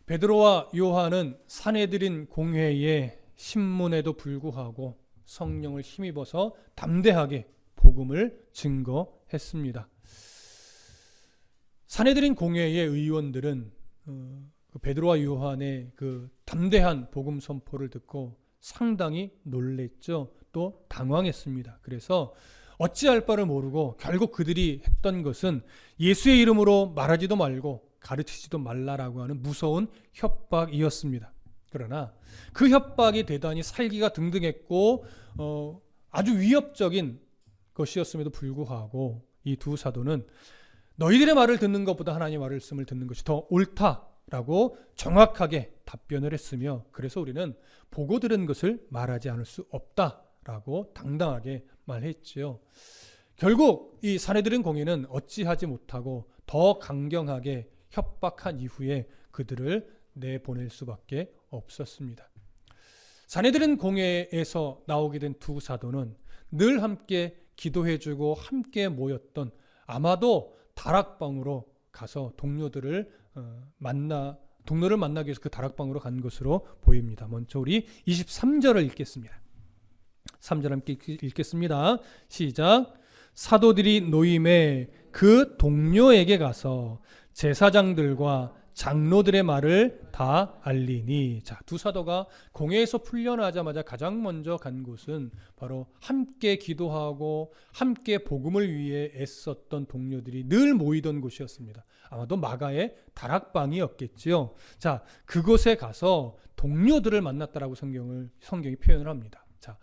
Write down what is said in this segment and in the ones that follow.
베드로와 요한은 산헤드린 공회의 신문에도 불구하고 성령을 힘입어서 담대하게 복음을 증거했습니다. 산헤드린 공회의 의원들은 베드로와 요한의 그 담대한 복음 선포를 듣고 상당히 놀랬죠. 또 당황했습니다. 그래서 어찌할 바를 모르고 결국 그들이 했던 것은 예수의 이름으로 말하지도 말고 가르치지도 말라라고 하는 무서운 협박이었습니다. 그러나 그 협박이 대단히 살기가 등등했고 아주 위협적인 것이었음에도 불구하고 이 두 사도는 너희들의 말을 듣는 것보다 하나님의 말씀을 듣는 것이 더 옳다라고 정확하게 답변을 했으며, 그래서 우리는 보고 들은 것을 말하지 않을 수 없다라고 당당하게 말했지요. 결국 이 산헤드린 공회는 어찌하지 못하고 더 강경하게 협박한 이후에 그들을 내보낼 수밖에 없었습니다. 산헤드린 공회에서 나오게 된 두 사도는 늘 함께 기도해주고 함께 모였던, 아마도 다락방으로 가서 동료를 만나기 위해서 그 다락방으로 간 것으로 보입니다. 먼저 우리 23절을 읽겠습니다. 3절 함께 읽겠습니다. 시작. 사도들이 노임에 그 동료에게 가서 제사장들과 장로들의 말을 다 알리니. 자, 두 사도가 공회에서 풀려나자마자 가장 먼저 간 곳은 바로 함께 기도하고 함께 복음을 위해 애썼던 동료들이 늘 모이던 곳이었습니다. 아마도 마가의 다락방이었겠지요. 자, 그곳에 가서 동료들을 만났다라고 성경이 표현을 합니다. 자,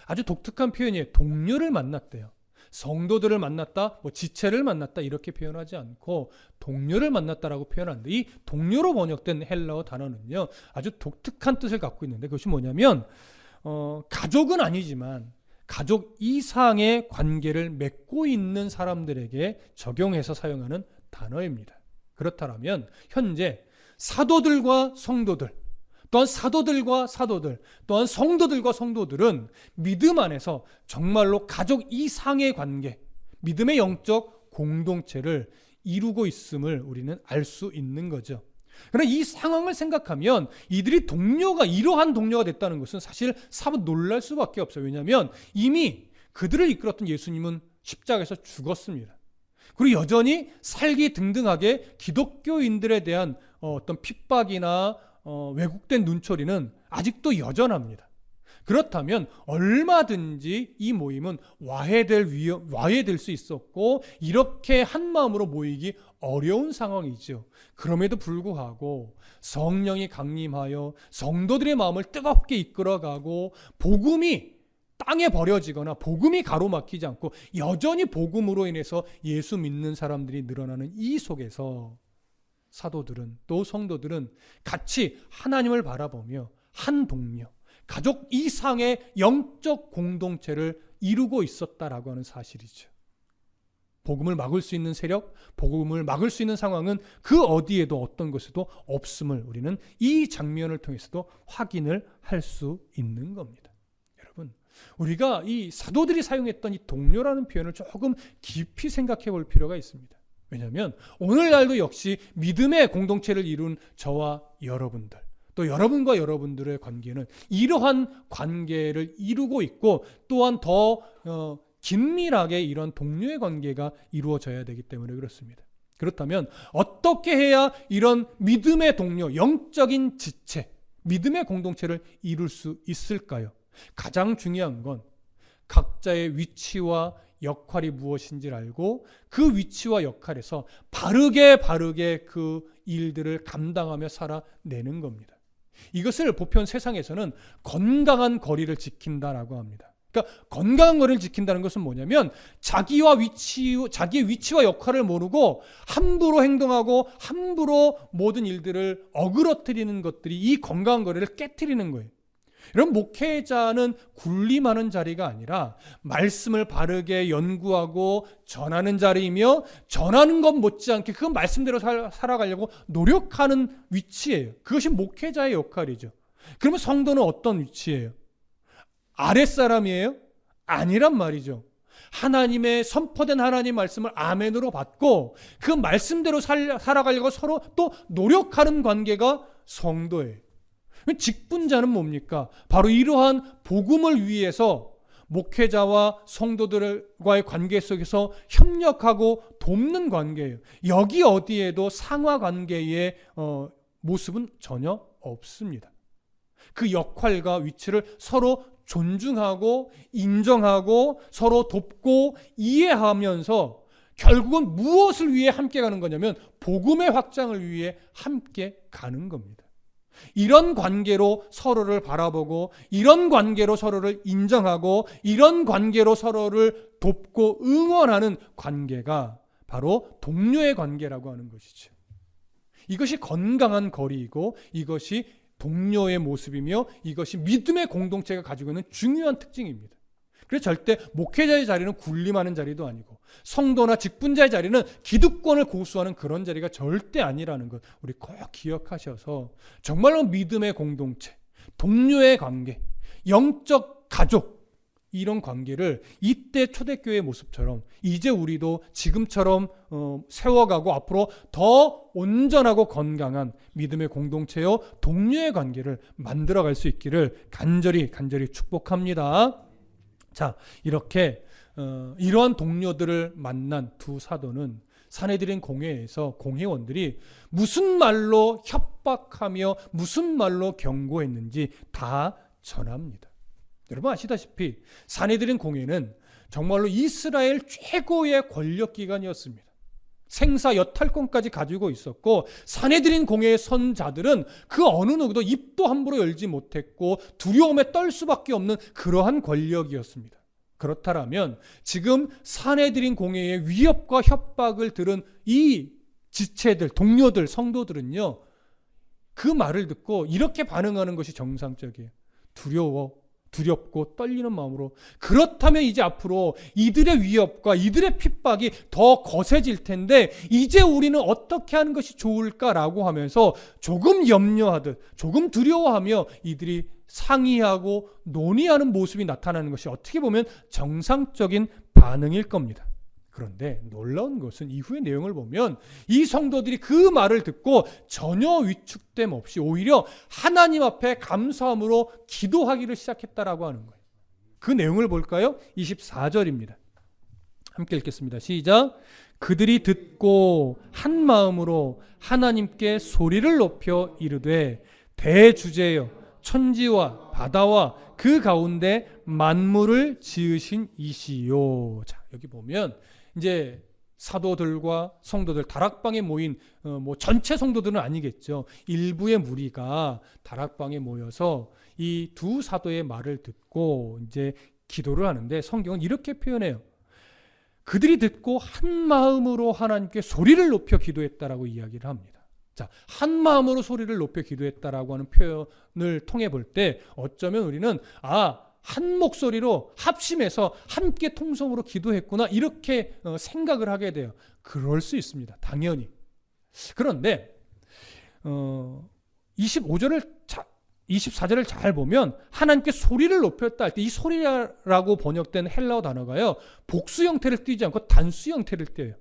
아주 독특한 표현이에요. 동료를 만났대요. 성도들을 만났다, 지체를 만났다 이렇게 표현하지 않고 동료를 만났다라고 표현하는데, 이 동료로 번역된 헬라어 단어는요 아주 독특한 뜻을 갖고 있는데, 그것이 뭐냐면 가족은 아니지만 가족 이상의 관계를 맺고 있는 사람들에게 적용해서 사용하는 단어입니다. 그렇다면 현재 사도들과 성도들, 또한 사도들과 사도들, 또한 성도들과 성도들은 믿음 안에서 정말로 가족 이상의 관계, 믿음의 영적 공동체를 이루고 있음을 우리는 알 수 있는 거죠. 그러나 이 상황을 생각하면 이들이 이러한 동료가 됐다는 것은 사실 사뭇 놀랄 수밖에 없어요. 왜냐하면 이미 그들을 이끌었던 예수님은 십자가에서 죽었습니다. 그리고 여전히 살기 등등하게 기독교인들에 대한 어떤 핍박이나 왜곡된 눈초리는 아직도 여전합니다. 그렇다면 얼마든지 이 모임은 와해될 수 있었고 이렇게 한 마음으로 모이기 어려운 상황이죠. 그럼에도 불구하고 성령이 강림하여 성도들의 마음을 뜨겁게 이끌어가고 복음이 땅에 버려지거나 복음이 가로막히지 않고 여전히 복음으로 인해서 예수 믿는 사람들이 늘어나는 이 속에서 사도들은, 또 성도들은 같이 하나님을 바라보며 한 동료, 가족 이상의 영적 공동체를 이루고 있었다라고 하는 사실이죠. 복음을 막을 수 있는 세력, 복음을 막을 수 있는 상황은 그 어디에도 어떤 곳에도 없음을 우리는 이 장면을 통해서도 확인을 할 수 있는 겁니다. 여러분, 우리가 이 사도들이 사용했던 이 동료라는 표현을 조금 깊이 생각해 볼 필요가 있습니다. 왜냐하면 오늘날도 역시 믿음의 공동체를 이룬 저와 여러분들, 또 여러분과 여러분들의 관계는 이러한 관계를 이루고 있고, 또한 더 긴밀하게 이런 동료의 관계가 이루어져야 되기 때문에 그렇습니다. 그렇다면 어떻게 해야 이런 믿음의 동료, 영적인 지체, 믿음의 공동체를 이룰 수 있을까요? 가장 중요한 건 각자의 위치와 역할이 무엇인지를 알고 그 위치와 역할에서 바르게 그 일들을 감당하며 살아내는 겁니다. 이것을 보편 세상에서는 건강한 거리를 지킨다라고 합니다. 그러니까 건강한 거리를 지킨다는 것은 뭐냐면 자기의 위치와 역할을 모르고 함부로 행동하고 함부로 모든 일들을 어그러뜨리는 것들이 이 건강한 거리를 깨트리는 거예요. 이런 목회자는 군림하는 자리가 아니라 말씀을 바르게 연구하고 전하는 자리이며, 전하는 것 못지않게 그 말씀대로 살아가려고 노력하는 위치예요. 그것이 목회자의 역할이죠. 그러면 성도는 어떤 위치예요? 아랫사람이에요? 아니란 말이죠. 하나님의 선포된 하나님 말씀을 아멘으로 받고 그 말씀대로 살아가려고 서로 또 노력하는 관계가 성도예요. 직분자는 뭡니까? 바로 이러한 복음을 위해서 목회자와 성도들과의 관계 속에서 협력하고 돕는 관계예요. 여기 어디에도 상하 관계의 모습은 전혀 없습니다. 그 역할과 위치를 서로 존중하고 인정하고 서로 돕고 이해하면서 결국은 무엇을 위해 함께 가는 거냐면 복음의 확장을 위해 함께 가는 겁니다. 이런 관계로 서로를 바라보고 이런 관계로 서로를 인정하고 이런 관계로 서로를 돕고 응원하는 관계가 바로 동료의 관계라고 하는 것이죠. 이것이 건강한 거리이고 이것이 동료의 모습이며 이것이 믿음의 공동체가 가지고 있는 중요한 특징입니다. 그래서 절대 목회자의 자리는 군림하는 자리도 아니고 성도나 직분자의 자리는 기득권을 고수하는 그런 자리가 절대 아니라는 것 우리 꼭 기억하셔서 정말로 믿음의 공동체, 동료의 관계, 영적 가족 이런 관계를 이때 초대교회의 모습처럼 이제 우리도 지금처럼 세워가고 앞으로 더 온전하고 건강한 믿음의 공동체요 동료의 관계를 만들어갈 수 있기를 간절히 축복합니다. 자, 이렇게 이러한 동료들을 만난 두 사도는 사내들인 공회에서 공회원들이 무슨 말로 협박하며 무슨 말로 경고했는지 다 전합니다. 여러분 아시다시피 사내들인 공회는 정말로 이스라엘 최고의 권력기관이었습니다. 생사 여탈권까지 가지고 있었고 사내들인 공회의 선자들은 그 어느 누구도 입도 함부로 열지 못했고 두려움에 떨 수밖에 없는 그러한 권력이었습니다. 그렇다면 지금 사내들인 공회의 위협과 협박을 들은 이 지체들, 동료들, 성도들은요 그 말을 듣고 이렇게 반응하는 것이 정상적이에요. 두렵고 떨리는 마음으로. 그렇다면 이제 앞으로 이들의 위협과 이들의 핍박이 더 거세질 텐데 이제 우리는 어떻게 하는 것이 좋을까라고 하면서 조금 염려하듯 조금 두려워하며 이들이 상의하고 논의하는 모습이 나타나는 것이 어떻게 보면 정상적인 반응일 겁니다. 그런데 놀라운 것은 이후의 내용을 보면 이 성도들이 그 말을 듣고 전혀 위축됨 없이 오히려 하나님 앞에 감사함으로 기도하기를 시작했다라고 하는 거예요. 그 내용을 볼까요? 24절입니다. 함께 읽겠습니다. 시작. 그들이 듣고 한 마음으로 하나님께 소리를 높여 이르되 대주제여 천지와 바다와 그 가운데 만물을 지으신 이시요. 자, 여기 보면 이제 사도들과 성도들 다락방에 모인 전체 성도들은 아니겠죠. 일부의 무리가 다락방에 모여서 이 두 사도의 말을 듣고 이제 기도를 하는데 성경은 이렇게 표현해요. 그들이 듣고 한 마음으로 하나님께 소리를 높여 기도했다라고 이야기를 합니다. 자, 한 마음으로 소리를 높여 기도했다라고 하는 표현을 통해 볼 때 어쩌면 우리는 한 목소리로 합심해서 함께 통성으로 기도했구나 이렇게 생각을 하게 돼요. 그럴 수 있습니다. 당연히. 그런데 24절을 잘 보면 하나님께 소리를 높였다 할 때 이 소리라고 번역된 헬라어 단어가요. 복수 형태를 띠지 않고 단수 형태를 띠어요.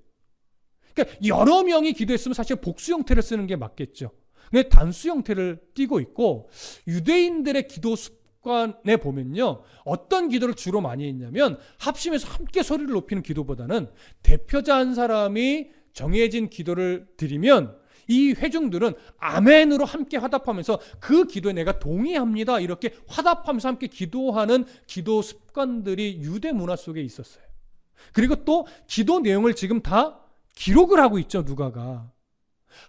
그러니까 여러 명이 기도했으면 사실 복수 형태를 쓰는 게 맞겠죠. 근데 단수 형태를 띠고 있고 유대인들의 기도 습관에 보면요. 어떤 기도를 주로 많이 했냐면 합심해서 함께 소리를 높이는 기도보다는 대표자 한 사람이 정해진 기도를 드리면 이 회중들은 아멘으로 함께 화답하면서 그 기도에 내가 동의합니다. 이렇게 화답하면서 함께 기도하는 기도 습관들이 유대 문화 속에 있었어요. 그리고 또 기도 내용을 지금 다 기록을 하고 있죠. 누가가.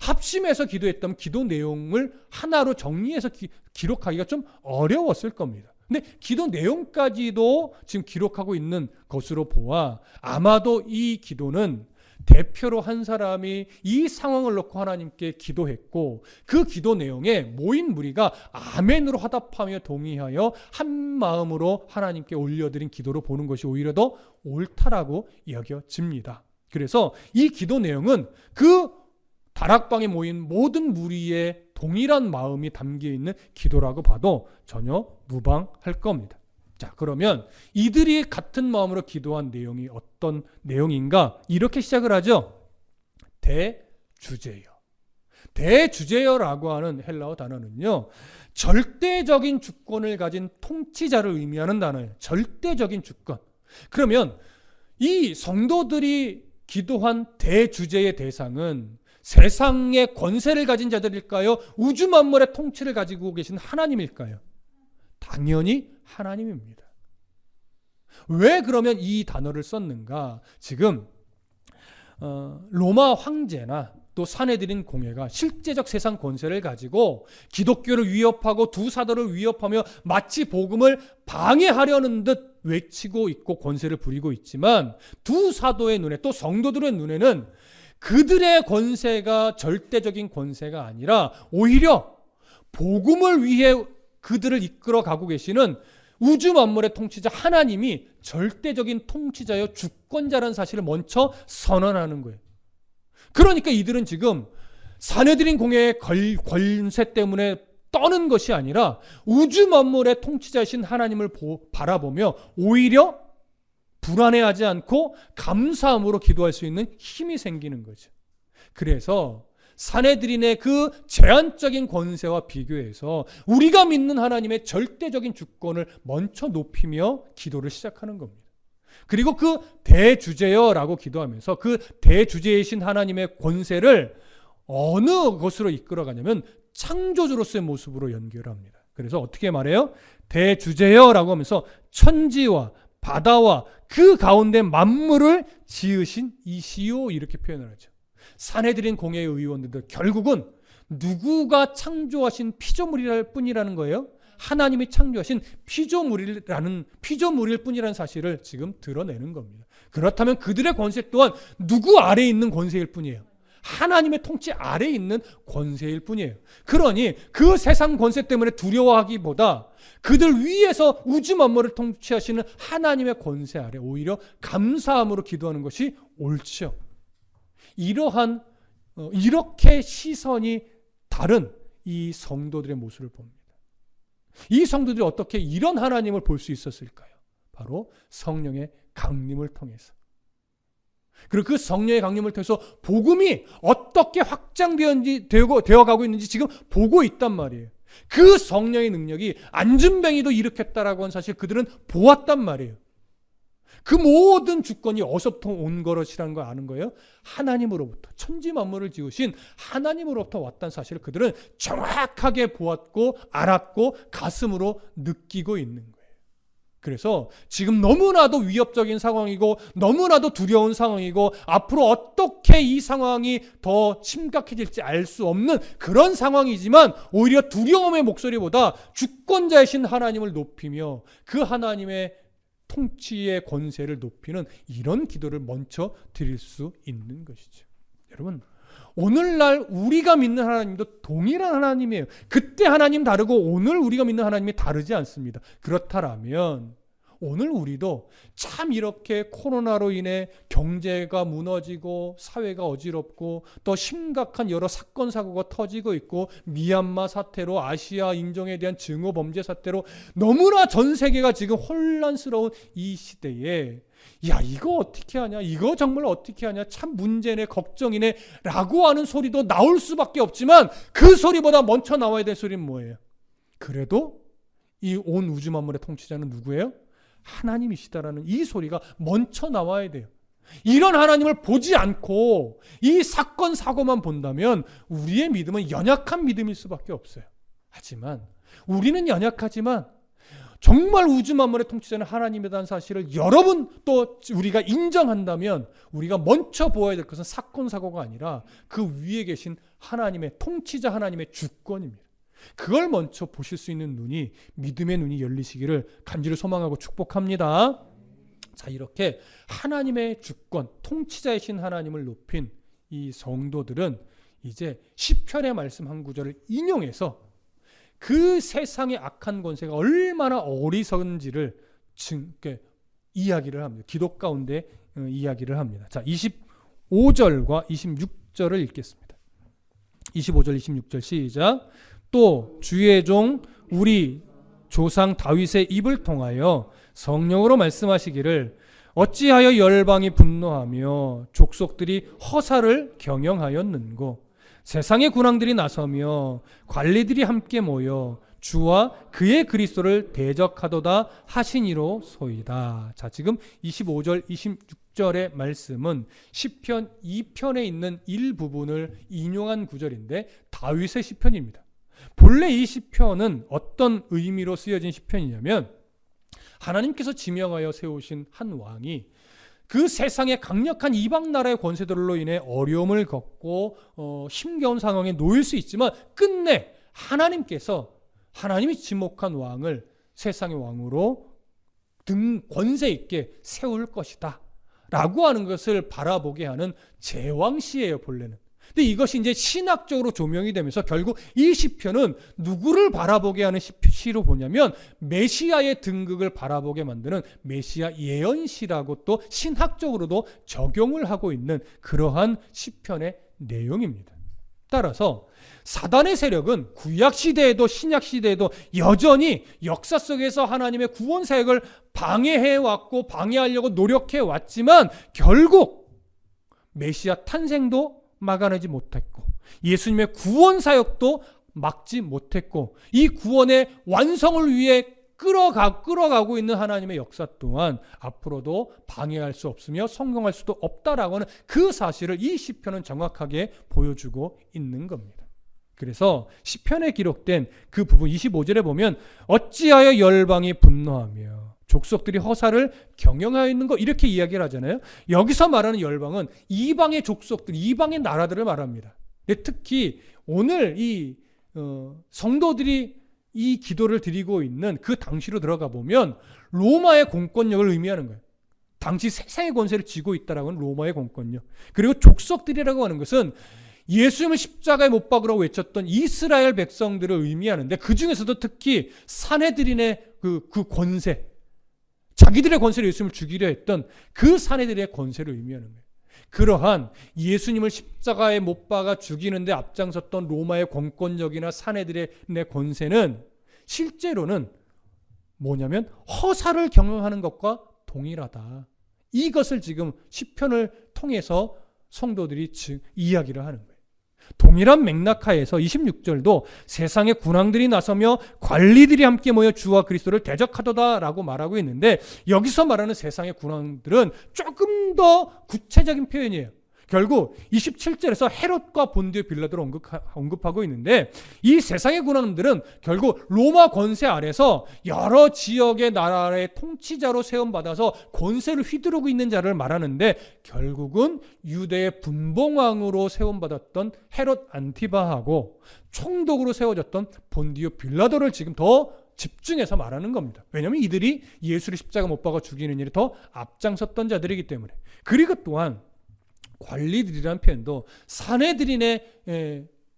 합심해서 기도했다면 기도 내용을 하나로 정리해서 기록하기가 좀 어려웠을 겁니다. 근데 기도 내용까지도 지금 기록하고 있는 것으로 보아 아마도 이 기도는 대표로 한 사람이 이 상황을 놓고 하나님께 기도했고 그 기도 내용에 모인 무리가 아멘으로 화답하며 동의하여 한 마음으로 하나님께 올려드린 기도로 보는 것이 오히려 더 옳다라고 여겨집니다. 그래서 이 기도 내용은 그 다락방에 모인 모든 무리의 동일한 마음이 담겨 있는 기도라고 봐도 전혀 무방할 겁니다. 자, 그러면 이들이 같은 마음으로 기도한 내용이 어떤 내용인가? 이렇게 시작을 하죠. 대주제여. 대주제여라고 하는 헬라어 단어는요, 절대적인 주권을 가진 통치자를 의미하는 단어예요. 절대적인 주권. 그러면 이 성도들이 기도한 대주제의 대상은 세상의 권세를 가진 자들일까요? 우주 만물의 통치를 가지고 계신 하나님일까요? 당연히 하나님입니다. 왜 그러면 이 단어를 썼는가? 지금 로마 황제나 또 사내들인 공회가 실제적 세상 권세를 가지고 기독교를 위협하고 두 사도를 위협하며 마치 복음을 방해하려는 듯 외치고 있고 권세를 부리고 있지만, 두 사도의 눈에 또 성도들의 눈에는 그들의 권세가 절대적인 권세가 아니라 오히려 복음을 위해 그들을 이끌어 가고 계시는 우주 만물의 통치자 하나님이 절대적인 통치자여 주권자라는 사실을 먼저 선언하는 거예요. 그러니까 이들은 지금 사내들인 공회의 권세 때문에 떠는 것이 아니라 우주 만물의 통치자이신 하나님을 바라보며 오히려 불안해하지 않고 감사함으로 기도할 수 있는 힘이 생기는 거죠. 그래서 사내들인의 그 제한적인 권세와 비교해서 우리가 믿는 하나님의 절대적인 주권을 먼저 높이며 기도를 시작하는 겁니다. 그리고 그 대주제여라고 기도하면서 그 대주제이신 하나님의 권세를 어느 것으로 이끌어가냐면 창조주로서의 모습으로 연결합니다. 그래서 어떻게 말해요? 대주제여라고 하면서 천지와 바다와 그 가운데 만물을 지으신 이시요, 이렇게 표현을 하죠. 사내들인 공회의 의원들 결국은 누구가 창조하신 피조물일 뿐이라는 거예요. 하나님이 창조하신 피조물일 뿐이라는 사실을 지금 드러내는 겁니다. 그렇다면 그들의 권세 또한 누구 아래에 있는 권세일 뿐이에요. 하나님의 통치 아래에 있는 권세일 뿐이에요. 그러니 그 세상 권세 때문에 두려워하기보다 그들 위에서 우주 만물을 통치하시는 하나님의 권세 아래 오히려 감사함으로 기도하는 것이 옳죠. 이렇게 시선이 다른 이 성도들의 모습을 봅니다. 이 성도들이 어떻게 이런 하나님을 볼 수 있었을까요? 바로 성령의 강림을 통해서. 그리고 그 성령의 강림을 통해서 복음이 어떻게 되어가고 있는지 지금 보고 있단 말이에요. 그 성령의 능력이 안진뱅이도 일으켰다라고 하는 사실 그들은 보았단 말이에요. 그 모든 주권이 어디서부터 온 것이라는 걸 아는 거예요. 하나님으로부터, 천지 만물을 지으신 하나님으로부터 왔다는 사실을 그들은 정확하게 보았고 알았고 가슴으로 느끼고 있는 거예요. 그래서 지금 너무나도 위협적인 상황이고 너무나도 두려운 상황이고 앞으로 어떻게 이 상황이 더 심각해질지 알 수 없는 그런 상황이지만 오히려 두려움의 목소리보다 주권자이신 하나님을 높이며 그 하나님의 통치의 권세를 높이는 이런 기도를 먼저 드릴 수 있는 것이죠. 여러분, 오늘날 우리가 믿는 하나님도 동일한 하나님이에요. 그때 하나님 다르고 오늘 우리가 믿는 하나님이 다르지 않습니다. 그렇다면 오늘 우리도 참 이렇게 코로나로 인해 경제가 무너지고 사회가 어지럽고 또 심각한 여러 사건 사고가 터지고 있고 미얀마 사태로 아시아 인종에 대한 증오 범죄 사태로 너무나 전 세계가 지금 혼란스러운 이 시대에 야, 이거 어떻게 하냐, 이거 정말 어떻게 하냐, 참 문제네, 걱정이네 라고 하는 소리도 나올 수밖에 없지만 그 소리보다 먼저 나와야 될 소리는 뭐예요? 그래도 이 온 우주 만물의 통치자는 누구예요? 하나님이시다라는 이 소리가 먼저 나와야 돼요. 이런 하나님을 보지 않고 이 사건 사고만 본다면 우리의 믿음은 연약한 믿음일 수밖에 없어요. 하지만 우리는 연약하지만 정말 우주 만물의 통치자는 하나님이라는 사실을 여러분 또 우리가 인정한다면 우리가 먼저 보아야 될 것은 사건 사고가 아니라 그 위에 계신 하나님의 통치자 하나님의 주권입니다. 그걸 먼저 보실 수 있는 눈이, 믿음의 눈이 열리시기를 간절히 소망하고 축복합니다. 자, 이렇게 하나님의 주권, 통치자이신 하나님을 높인 이 성도들은 이제 시편의 말씀 한 구절을 인용해서 그 세상의 악한 권세가 얼마나 어리석은지를 이야기를 합니다. 기도 가운데 이야기를 합니다. 자, 25절과 26절을 읽겠습니다. 25절, 26절 시작. 또 주의 종 우리 조상 다윗의 입을 통하여 성령으로 말씀하시기를 어찌하여 열방이 분노하며 족속들이 허사를 경영하였는고 세상의 군왕들이 나서며 관리들이 함께 모여 주와 그의 그리스도를 대적하도다 하시니로소이다. 자, 지금 25절 26절의 말씀은 시편 2편에 있는 일부분을 인용한 구절인데 다윗의 시편입니다. 본래 이 시편은 어떤 의미로 쓰여진 시편이냐면 하나님께서 지명하여 세우신 한 왕이 그 세상의 강력한 이방 나라의 권세들로 인해 어려움을 겪고 힘겨운 상황에 놓일 수 있지만 끝내 하나님이 지목한 왕을 세상의 왕으로 권세 있게 세울 것이다 라고 하는 것을 바라보게 하는 제왕시예요, 본래는. 근데 이것이 이제 신학적으로 조명이 되면서 결국 이 시편은 누구를 바라보게 하는 시로 보냐면 메시아의 등극을 바라보게 만드는 메시아 예언시라고 또 신학적으로도 적용을 하고 있는 그러한 시편의 내용입니다. 따라서 사단의 세력은 구약시대에도 신약시대에도 여전히 역사 속에서 하나님의 구원 사역을 방해해왔고 방해하려고 노력해왔지만 결국 메시아 탄생도 막아내지 못했고 예수님의 구원 사역도 막지 못했고 이 구원의 완성을 위해 끌어가고 있는 하나님의 역사 또한 앞으로도 방해할 수 없으며 성공할 수도 없다라고 하는 그 사실을 이 시편은 정확하게 보여주고 있는 겁니다. 그래서 시편에 기록된 그 부분 25절에 보면 어찌하여 열방이 분노하며 족속들이 허사를 경영하여 있는 거 이렇게 이야기를 하잖아요. 여기서 말하는 열방은 이방의 족속들, 이방의 나라들을 말합니다. 특히 오늘 이 성도들이 이 기도를 드리고 있는 그 당시로 들어가 보면 로마의 공권력을 의미하는 거예요. 당시 세상의 권세를 쥐고 있다라고 하는 로마의 공권력. 그리고 족속들이라고 하는 것은 예수님을 십자가에 못 박으라고 외쳤던 이스라엘 백성들을 의미하는데 그 중에서도 특히 사내들인의 그 권세, 자기들의 권세로 예수님을 죽이려 했던 그 사내들의 권세를 의미하는 거예요. 그러한 예수님을 십자가에 못 박아 죽이는데 앞장섰던 로마의 공권력이나 사내들의 권세는 실제로는 뭐냐면 허사를 경영하는 것과 동일하다. 이것을 지금 시편을 통해서 성도들이 이야기를 하는 거예요. 동일한 맥락하에서 26절도 세상의 군왕들이 나서며 관리들이 함께 모여 주와 그리스도를 대적하도다라고 말하고 있는데 여기서 말하는 세상의 군왕들은 조금 더 구체적인 표현이에요. 결국 27절에서 헤롯과 본디오 빌라도를 언급하고 있는데 이 세상의 군왕들은 결국 로마 권세 아래서 여러 지역의 나라의 통치자로 세움받아서 권세를 휘두르고 있는 자를 말하는데 결국은 유대의 분봉왕으로 세움받았던 헤롯 안티바하고 총독으로 세워졌던 본디오 빌라도를 지금 더 집중해서 말하는 겁니다. 왜냐하면 이들이 예수를 십자가 못 박아 죽이는 일에 더 앞장섰던 자들이기 때문에. 그리고 또한 관리들이라는 표현도 사내들인의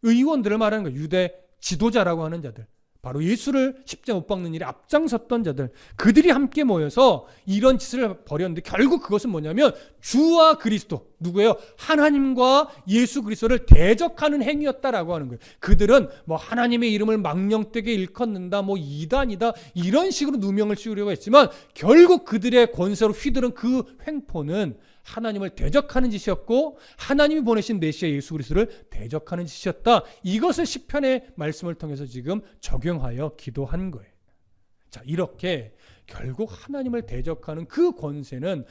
의원들을 말하는 거예요. 유대 지도자라고 하는 자들, 바로 예수를 십자가 못 박는 일에 앞장섰던 자들, 그들이 함께 모여서 이런 짓을 벌였는데 결국 그것은 뭐냐면 주와 그리스도, 누구예요? 하나님과 예수 그리스도를 대적하는 행위였다라고 하는 거예요. 그들은 뭐 하나님의 이름을 망령되게 일컫는다, 뭐 이단이다 이런 식으로 누명을 씌우려고 했지만 결국 그들의 권세로 휘두른 그 횡포는 하나님을 대적하는 짓이었고 하나님이 보내신 메시아 예수 그리스도를 대적하는 짓이었다. 이것을 시편의 말씀을 통해서 지금 적용하여 기도한 거예요. 자, 이렇게 결국 하나님을 대적하는 그 권세는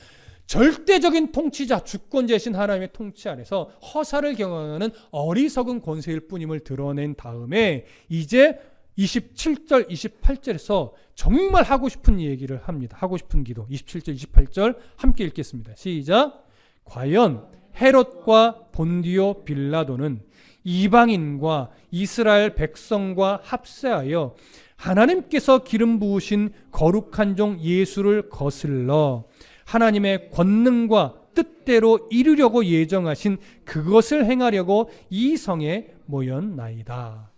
절대적인 통치자, 주권자이신 하나님의 통치 아래서 허사를 경영하는 어리석은 권세일 뿐임을 드러낸 다음에 이제 27절, 28절에서 정말 하고 싶은 얘기를 합니다. 하고 싶은 기도. 27절, 28절 함께 읽겠습니다. 시작. 과연 헤롯과 본디오 빌라도는 이방인과 이스라엘 백성과 합세하여 하나님께서 기름 부으신 거룩한 종 예수를 거슬러 하나님의 권능과 뜻대로 이루려고 예정하신 그것을 행하려고 이 성에 모였나이다.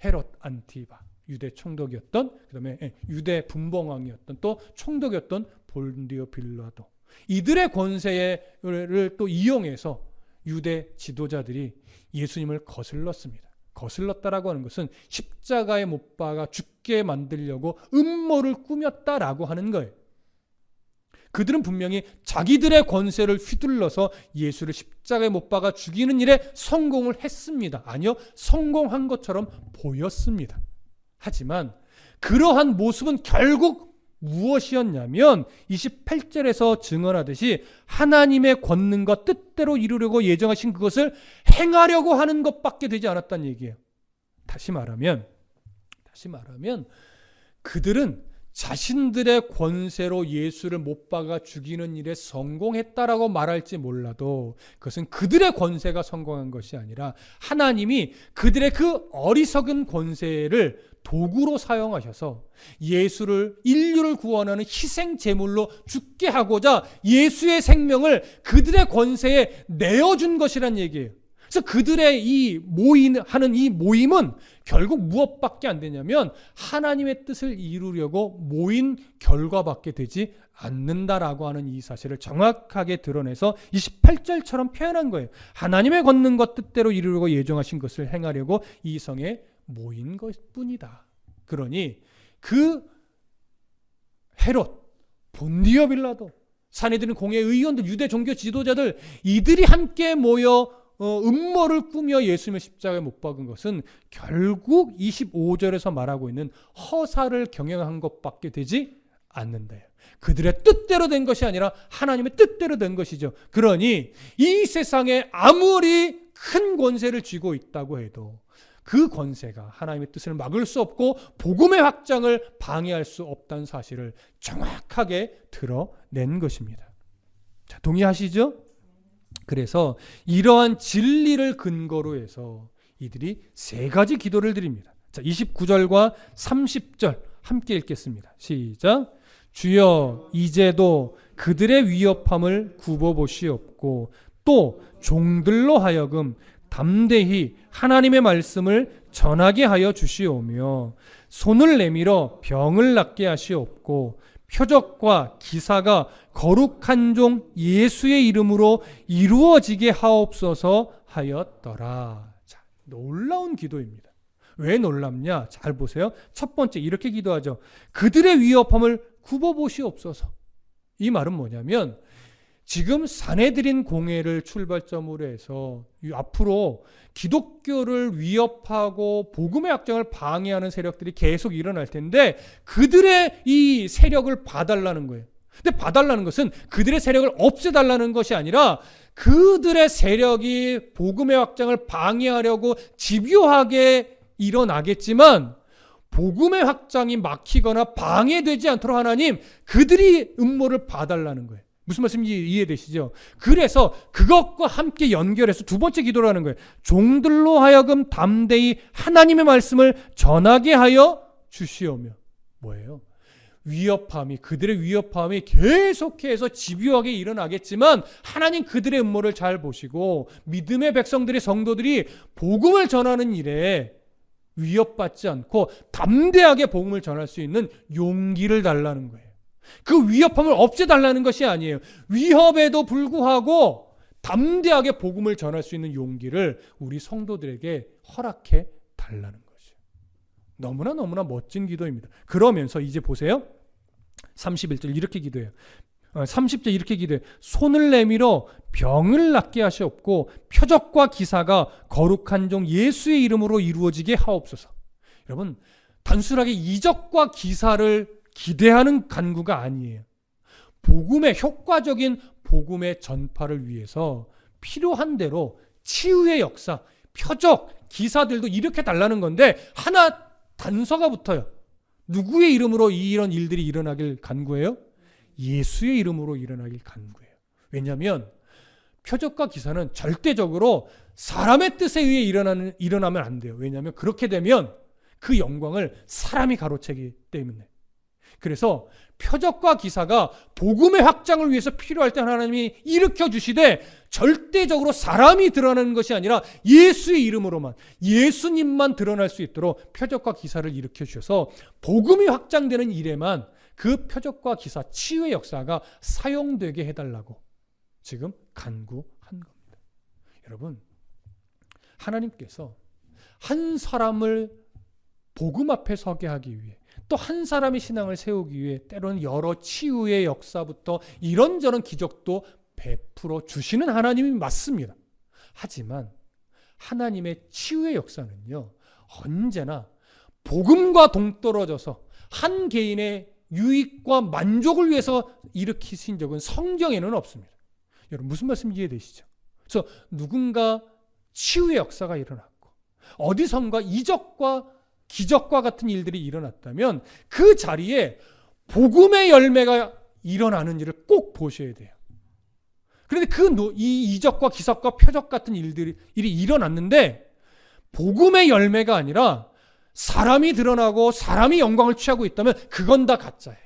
헤롯 안티바, 유대 총독이었던, 그 다음에 유대 분봉왕이었던, 또 총독이었던 본디오 빌라도, 이들의 권세를 또 이용해서 유대 지도자들이 예수님을 거슬렀습니다. 거슬렀다라고 하는 것은 십자가에 못 박아 죽게 만들려고 음모를 꾸몄다라고 하는 거예요. 그들은 분명히 자기들의 권세를 휘둘러서 예수를 십자가에 못 박아 죽이는 일에 성공을 했습니다. 아니요, 성공한 것처럼 보였습니다. 하지만 그러한 모습은 결국 무엇이었냐면 28절에서 증언하듯이 하나님의 권능과 뜻대로 이루려고 예정하신 그것을 행하려고 하는 것밖에 되지 않았다는 얘기예요. 다시 말하면 그들은 자신들의 권세로 예수를 못 박아 죽이는 일에 성공했다라고 말할지 몰라도 그것은 그들의 권세가 성공한 것이 아니라 하나님이 그들의 그 어리석은 권세를 도구로 사용하셔서 인류를 구원하는 희생 제물로 죽게 하고자 예수의 생명을 그들의 권세에 내어준 것이란 얘기예요. 그래서 그들의 이 모임은 결국 무엇밖에 안 되냐면 하나님의 뜻을 이루려고 모인 결과밖에 되지 않는다라고 하는 이 사실을 정확하게 드러내서 28절처럼 표현한 거예요. 하나님의 권능과 뜻대로 이루려고 예정하신 것을 행하려고 이 성에 모인 것뿐이다. 그러니 그 헤롯, 본디오 빌라도, 사내들은 공회 의원들, 유대 종교 지도자들 이들이 함께 모여 음모를 꾸며 예수님을 십자가에 못 박은 것은 결국 25절에서 말하고 있는 허사를 경영한 것밖에 되지 않는다. 그들의 뜻대로 된 것이 아니라 하나님의 뜻대로 된 것이죠. 그러니 이 세상에 아무리 큰 권세를 쥐고 있다고 해도 그 권세가 하나님의 뜻을 막을 수 없고 복음의 확장을 방해할 수 없다는 사실을 정확하게 드러낸 것입니다. 자, 동의하시죠? 그래서 이러한 진리를 근거로 해서 이들이 세 가지 기도를 드립니다. 자, 29절과 30절 함께 읽겠습니다. 시작. 주여 이제도 그들의 위협함을 굽어보시옵고 또 종들로 하여금 담대히 하나님의 말씀을 전하게 하여 주시오며 손을 내밀어 병을 낫게 하시옵고 표적과 기사가 거룩한 종 예수의 이름으로 이루어지게 하옵소서 하였더라. 자, 놀라운 기도입니다. 왜 놀랍냐? 잘 보세요. 첫 번째 이렇게 기도하죠. 그들의 위협함을 굽어보시옵소서. 이 말은 뭐냐면 지금 사내들인 공회를 출발점으로 해서 앞으로 기독교를 위협하고 복음의 확장을 방해하는 세력들이 계속 일어날 텐데 그들의 이 세력을 봐달라는 거예요. 근데 봐달라는 것은 그들의 세력을 없애달라는 것이 아니라 그들의 세력이 복음의 확장을 방해하려고 집요하게 일어나겠지만 복음의 확장이 막히거나 방해되지 않도록 하나님 그들이 음모를 봐달라는 거예요. 무슨 말씀인지 이해되시죠? 그래서 그것과 함께 연결해서 두 번째 기도를 하는 거예요. 종들로 하여금 담대히 하나님의 말씀을 전하게 하여 주시오며. 뭐예요? 그들의 위협함이 계속해서 집요하게 일어나겠지만 하나님 그들의 음모를 잘 보시고 믿음의 백성들이 성도들이 복음을 전하는 일에 위협받지 않고 담대하게 복음을 전할 수 있는 용기를 달라는 거예요. 그 위협함을 없애달라는 것이 아니에요. 위협에도 불구하고 담대하게 복음을 전할 수 있는 용기를 우리 성도들에게 허락해 달라는 거죠. 너무나 멋진 기도입니다. 그러면서 이제 보세요. 31절 이렇게 기도해요. 30절 이렇게 기도해요. 손을 내밀어 병을 낫게 하시옵고 표적과 기사가 거룩한 종 예수의 이름으로 이루어지게 하옵소서. 여러분, 단순하게 이적과 기사를 기대하는 간구가 아니에요. 복음의 효과적인 복음의 전파를 위해서 필요한 대로 치유의 역사, 표적, 기사들도 이렇게 달라는 건데 하나 단서가 붙어요. 누구의 이름으로 이런 일들이 일어나길 간구해요? 예수의 이름으로 일어나길 간구해요. 왜냐하면 표적과 기사는 절대적으로 사람의 뜻에 의해 일어나면 안 돼요. 왜냐하면 그렇게 되면 그 영광을 사람이 가로채기 때문에. 그래서 표적과 기사가 복음의 확장을 위해서 필요할 때 하나님이 일으켜 주시되 절대적으로 사람이 드러나는 것이 아니라 예수의 이름으로만, 예수님만 드러날 수 있도록 표적과 기사를 일으켜 주셔서 복음이 확장되는 일에만 그 표적과 기사, 치유의 역사가 사용되게 해달라고 지금 간구한 겁니다. 여러분, 하나님께서 한 사람을 복음 앞에 서게 하기 위해, 또 한 사람의 신앙을 세우기 위해 때로는 여러 치유의 역사부터 이런저런 기적도 베풀어 주시는 하나님이 맞습니다. 하지만 하나님의 치유의 역사는요, 언제나 복음과 동떨어져서 한 개인의 유익과 만족을 위해서 일으키신 적은 성경에는 없습니다. 여러분 무슨 말씀인지 이해되시죠? 그래서 누군가 치유의 역사가 일어났고 어디선가 이적과 기적과 같은 일들이 일어났다면 그 자리에 복음의 열매가 일어나는 일을 꼭 보셔야 돼요. 그런데 이 이적과 기적과 표적 같은 일이 일어났는데 복음의 열매가 아니라 사람이 드러나고 사람이 영광을 취하고 있다면 그건 다 가짜예요.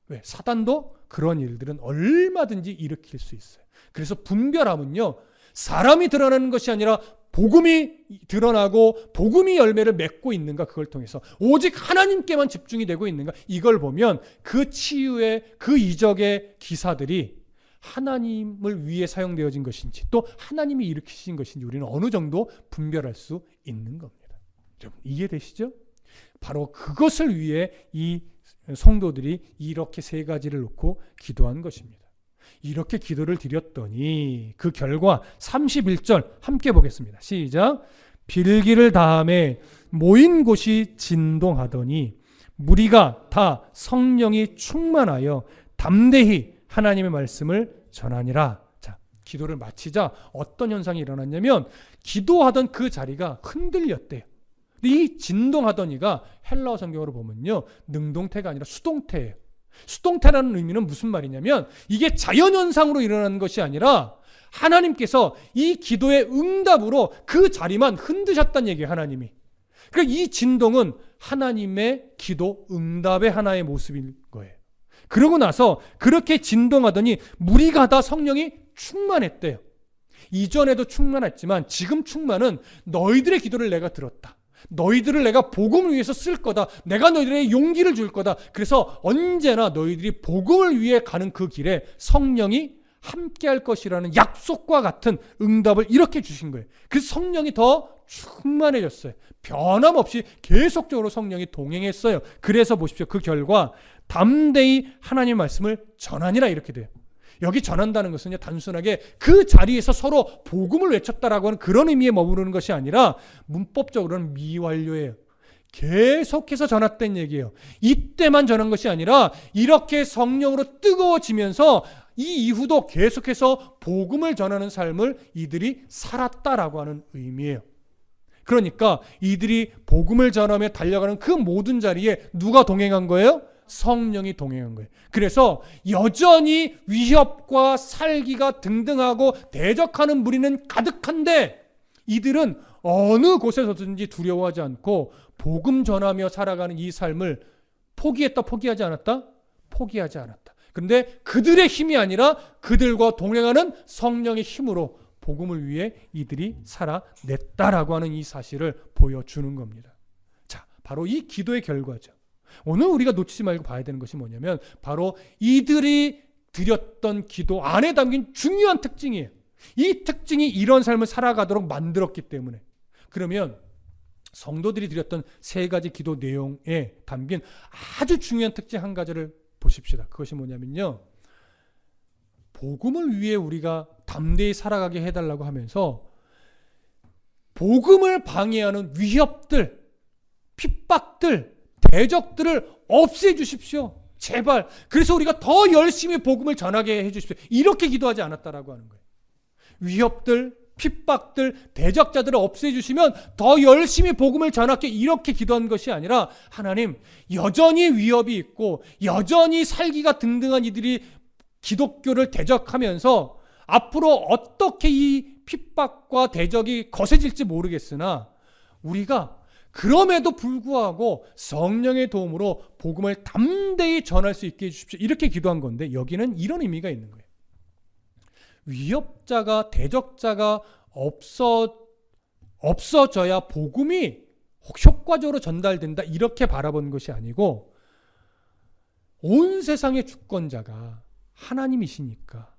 왜? 사단도 그런 일들은 얼마든지 일으킬 수 있어요. 그래서 분별함은요, 사람이 드러나는 것이 아니라 복음이 드러나고 복음이 열매를 맺고 있는가, 그걸 통해서 오직 하나님께만 집중이 되고 있는가, 이걸 보면 그 치유의 그 이적의 기사들이 하나님을 위해 사용되어진 것인지 또 하나님이 일으키신 것인지 우리는 어느 정도 분별할 수 있는 겁니다. 여러분 이해되시죠? 바로 그것을 위해 이 성도들이 이렇게 세 가지를 놓고 기도한 것입니다. 이렇게 기도를 드렸더니 그 결과 31절 함께 보겠습니다. 시작. 빌기를 다함에 모인 곳이 진동하더니 무리가 다 성령이 충만하여 담대히 하나님의 말씀을 전하니라. 자, 기도를 마치자 어떤 현상이 일어났냐면 기도하던 그 자리가 흔들렸대요. 이 진동하더니가 헬라어 성경으로 보면요, 능동태가 아니라 수동태예요. 수동태라는 의미는 무슨 말이냐면 이게 자연현상으로 일어나는 것이 아니라 하나님께서 이 기도의 응답으로 그 자리만 흔드셨다는 얘기예요. 하나님이. 그러니까 이 진동은 하나님의 기도 응답의 하나의 모습인 거예요. 그러고 나서 그렇게 진동하더니 무리가 다 성령이 충만했대요. 이전에도 충만했지만 지금 충만은 너희들의 기도를 내가 들었다. 너희들을 내가 복음을 위해서 쓸 거다. 내가 너희들에게 용기를 줄 거다. 그래서 언제나 너희들이 복음을 위해 가는 그 길에 성령이 함께 할 것이라는 약속과 같은 응답을 이렇게 주신 거예요. 그래서 성령이 더 충만해졌어요. 변함없이 계속적으로 성령이 동행했어요. 그래서 보십시오. 그 결과 담대히 하나님의 말씀을 전하니라 이렇게 돼요. 여기 전한다는 것은요, 단순하게 그 자리에서 서로 복음을 외쳤다라고 하는 그런 의미에 머무르는 것이 아니라 문법적으로는 미완료예요. 계속해서 전했다는 얘기예요. 이때만 전한 것이 아니라 이렇게 성령으로 뜨거워지면서 이 이후도 계속해서 복음을 전하는 삶을 이들이 살았다라고 하는 의미예요. 그러니까 이들이 복음을 전하며 달려가는 그 모든 자리에 누가 동행한 거예요? 성령이 동행한 거예요. 그래서 여전히 위협과 살기가 등등하고 대적하는 무리는 가득한데 이들은 어느 곳에서든지 두려워하지 않고 복음 전하며 살아가는 이 삶을 포기했다, 포기하지 않았다? 포기하지 않았다. 그런데 그들의 힘이 아니라 그들과 동행하는 성령의 힘으로 복음을 위해 이들이 살아냈다라고 하는 이 사실을 보여주는 겁니다. 자, 바로 이 기도의 결과죠. 오늘 우리가 놓치지 말고 봐야 되는 것이 뭐냐면 바로 이들이 드렸던 기도 안에 담긴 중요한 특징이에요. 이 특징이 이런 삶을 살아가도록 만들었기 때문에. 그러면 성도들이 드렸던 세 가지 기도 내용에 담긴 아주 중요한 특징 한 가지를 보십시다. 그것이 뭐냐면요, 복음을 위해 우리가 담대히 살아가게 해달라고 하면서 복음을 방해하는 위협들, 핍박들, 대적들을 없애 주십시오. 제발. 그래서 우리가 더 열심히 복음을 전하게 해 주십시오. 이렇게 기도하지 않았다라고 하는 거예요. 위협들, 핍박들, 대적자들을 없애 주시면 더 열심히 복음을 전하게, 이렇게 기도한 것이 아니라 하나님, 여전히 위협이 있고 여전히 살기가 등등한 이들이 기독교를 대적하면서 앞으로 어떻게 이 핍박과 대적이 거세질지 모르겠으나 우리가 그럼에도 불구하고 성령의 도움으로 복음을 담대히 전할 수 있게 해주십시오. 이렇게 기도한 건데 여기는 이런 의미가 있는 거예요. 위협자가, 대적자가 없어져야 복음이 효과적으로 전달된다, 이렇게 바라본 것이 아니고 온 세상의 주권자가 하나님이시니까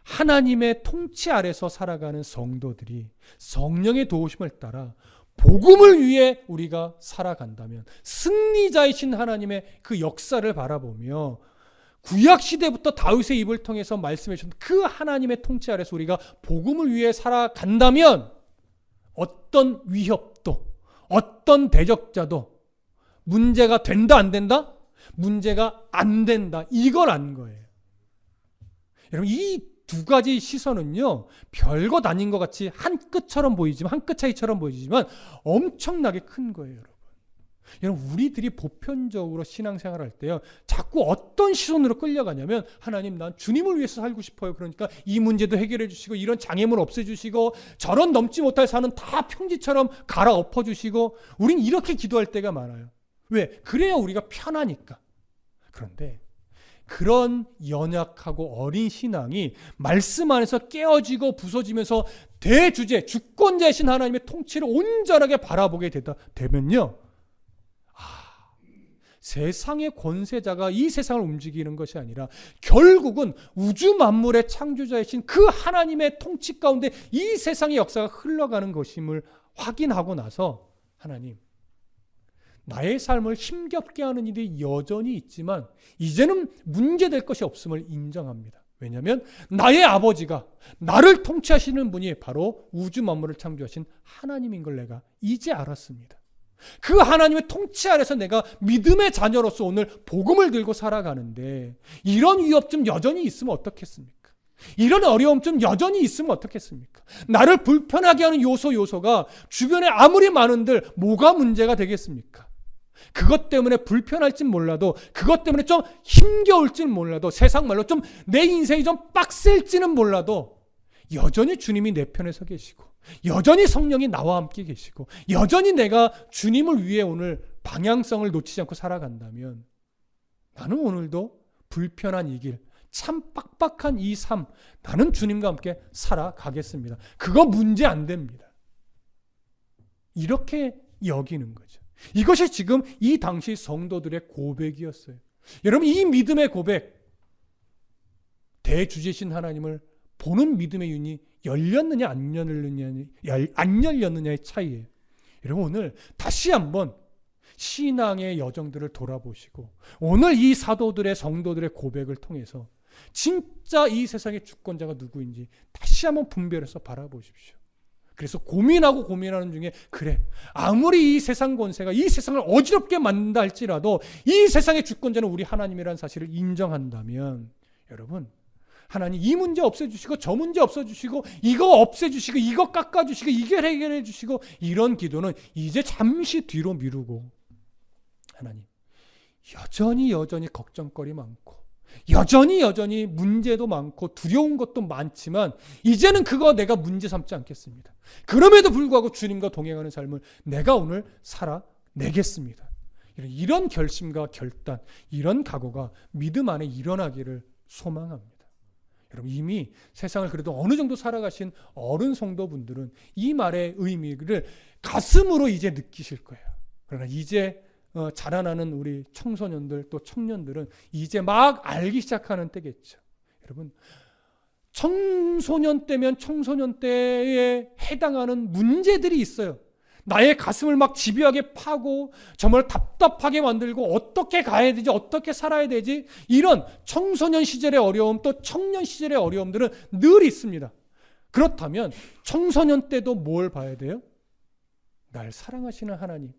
하나님의 통치 아래서 살아가는 성도들이 성령의 도우심을 따라 복음을 위해 우리가 살아간다면, 승리자이신 하나님의 그 역사를 바라보며 구약 시대부터 다윗의 입을 통해서 말씀해 주신 그 하나님의 통치 아래서 우리가 복음을 위해 살아간다면 어떤 위협도, 어떤 대적자도 문제가 된다 안 된다? 문제가 안 된다. 이걸 안 거예요. 여러분, 이 두 가지 시선은요, 별것 아닌 것 같이 한 끗처럼 보이지만, 한 끗 차이처럼 보이지만 엄청나게 큰 거예요, 여러분. 여러분, 우리들이 보편적으로 신앙생활할 때요, 자꾸 어떤 시선으로 끌려가냐면, 하나님, 난 주님을 위해서 살고 싶어요. 그러니까 이 문제도 해결해 주시고, 이런 장애물 없애주시고, 저런 넘지 못할 산은 다 평지처럼 갈아엎어 주시고, 우린 이렇게 기도할 때가 많아요. 왜? 그래야 우리가 편하니까. 그런데 그런 연약하고 어린 신앙이 말씀 안에서 깨어지고 부서지면서 대주제, 주권자이신 하나님의 통치를 온전하게 바라보게 되면요, 세상의 권세자가 이 세상을 움직이는 것이 아니라 결국은 우주 만물의 창조자이신 그 하나님의 통치 가운데 이 세상의 역사가 흘러가는 것임을 확인하고 나서, 하나님, 나의 삶을 힘겹게 하는 일이 여전히 있지만 이제는 문제될 것이 없음을 인정합니다. 왜냐하면 나의 아버지가, 나를 통치하시는 분이 바로 우주 만물을 창조하신 하나님인 걸 내가 이제 알았습니다. 그 하나님의 통치 아래서 내가 믿음의 자녀로서 오늘 복음을 들고 살아가는데, 이런 위협 좀 여전히 있으면 어떻겠습니까? 이런 어려움 좀 여전히 있으면 어떻겠습니까? 나를 불편하게 하는 요소가 주변에 아무리 많은들 뭐가 문제가 되겠습니까? 그것 때문에 불편할진 몰라도, 그것 때문에 좀 힘겨울진 몰라도, 세상 말로 좀 내 인생이 좀 빡셀지는 몰라도 여전히 주님이 내 편에 서 계시고, 여전히 성령이 나와 함께 계시고, 여전히 내가 주님을 위해 오늘 방향성을 놓치지 않고 살아간다면, 나는 오늘도 불편한 이 길, 참 빡빡한 이 삶, 나는 주님과 함께 살아가겠습니다. 그거 문제 안 됩니다. 이렇게 여기는 거죠. 이것이 지금 이 당시 성도들의 고백이었어요. 여러분, 이 믿음의 고백, 대주제신 하나님을 보는 믿음의 윤이 열렸느냐 안 열렸느냐의 차이예요. 여러분, 오늘 다시 한번 신앙의 여정들을 돌아보시고, 오늘 이 사도들의, 성도들의 고백을 통해서 진짜 이 세상의 주권자가 누구인지 다시 한번 분별해서 바라보십시오. 그래서 고민하는 중에, 그래, 아무리 이 세상 권세가 이 세상을 어지럽게 만든다 할지라도 이 세상의 주권자는 우리 하나님이라는 사실을 인정한다면, 여러분, 하나님 이 문제 없애주시고, 저 문제 없애주시고, 이거 없애주시고, 이거 깎아주시고, 이게 해결해주시고, 이런 기도는 이제 잠시 뒤로 미루고, 하나님, 여전히 걱정거리 많고, 여전히 문제도 많고 두려운 것도 많지만 이제는 그거 내가 문제 삼지 않겠습니다. 그럼에도 불구하고 주님과 동행하는 삶을 내가 오늘 살아내겠습니다. 이런 결심과 결단, 이런 각오가 믿음 안에 일어나기를 소망합니다. 여러분, 이미 세상을 그래도 어느 정도 살아가신 어른 성도분들은 이 말의 의미를 가슴으로 이제 느끼실 거예요. 그러나 이제 자라나는 우리 청소년들, 또 청년들은 이제 막 알기 시작하는 때겠죠. 여러분, 청소년 때면 청소년 때에 해당하는 문제들이 있어요. 나의 가슴을 막 집요하게 파고 정말 답답하게 만들고, 어떻게 가야 되지, 어떻게 살아야 되지, 이런 청소년 시절의 어려움, 또 청년 시절의 어려움들은 늘 있습니다. 그렇다면 청소년 때도 뭘 봐야 돼요? 날 사랑하시는 하나님,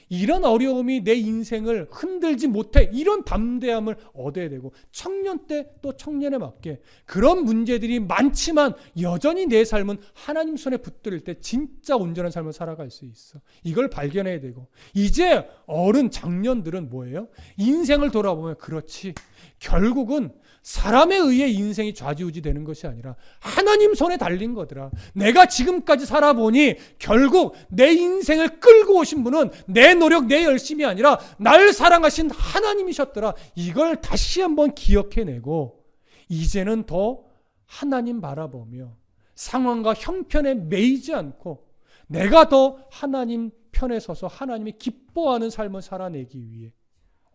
이런 어려움이 내 인생을 흔들지 못해, 이런 담대함을 얻어야 되고, 청년 때 또 청년에 맞게 그런 문제들이 많지만 여전히 내 삶은 하나님 손에 붙들릴 때 진짜 온전한 삶을 살아갈 수 있어. 이걸 발견해야 되고, 이제 어른 장년들은 뭐예요? 인생을 돌아보면, 그렇지, 결국은 사람에 의해 인생이 좌지우지 되는 것이 아니라 하나님 손에 달린 거더라. 내가 지금까지 살아보니 결국 내 인생을 끌고 오신 분은 내 노력, 내 열심이 아니라 날 사랑하신 하나님이셨더라. 이걸 다시 한번 기억해내고, 이제는 더 하나님 바라보며 상황과 형편에 매이지 않고 내가 더 하나님 편에 서서 하나님이 기뻐하는 삶을 살아내기 위해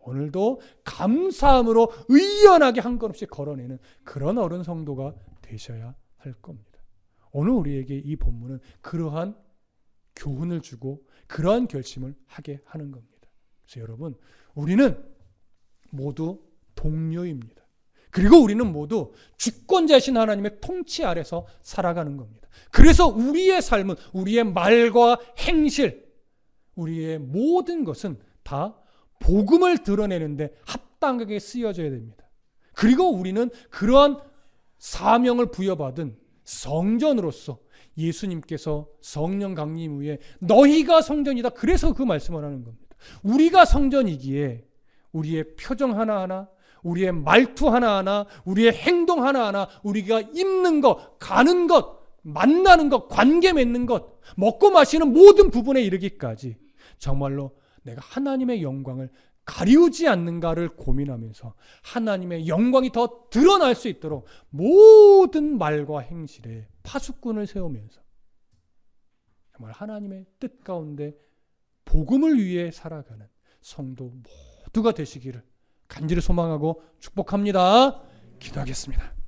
오늘도 감사함으로 의연하게 한 걸음씩 걸어내는 그런 어른 성도가 되셔야 할 겁니다. 오늘 우리에게 이 본문은 그러한 교훈을 주고 그러한 결심을 하게 하는 겁니다. 그래서 여러분, 우리는 모두 동료입니다. 그리고 우리는 모두 주권자이신 하나님의 통치 아래서 살아가는 겁니다. 그래서 우리의 삶은, 우리의 말과 행실, 우리의 모든 것은 다 복음을 드러내는데 합당하게 쓰여져야 됩니다. 그리고 우리는 그러한 사명을 부여받은 성전으로서 예수님께서 성령 강림 후에 너희가 성전이다. 그래서 그 말씀을 하는 겁니다. 우리가 성전이기에 우리의 표정 하나하나, 우리의 말투 하나하나, 우리의 행동 하나하나, 우리가 입는 것, 가는 것, 만나는 것, 관계 맺는 것, 먹고 마시는 모든 부분에 이르기까지 정말로 내가 하나님의 영광을 가리우지 않는가를 고민하면서 하나님의 영광이 더 드러날 수 있도록 모든 말과 행실에 파수꾼을 세우면서 정말 하나님의 뜻 가운데 복음을 위해 살아가는 성도 모두가 되시기를 간절히 소망하고 축복합니다. 기도하겠습니다.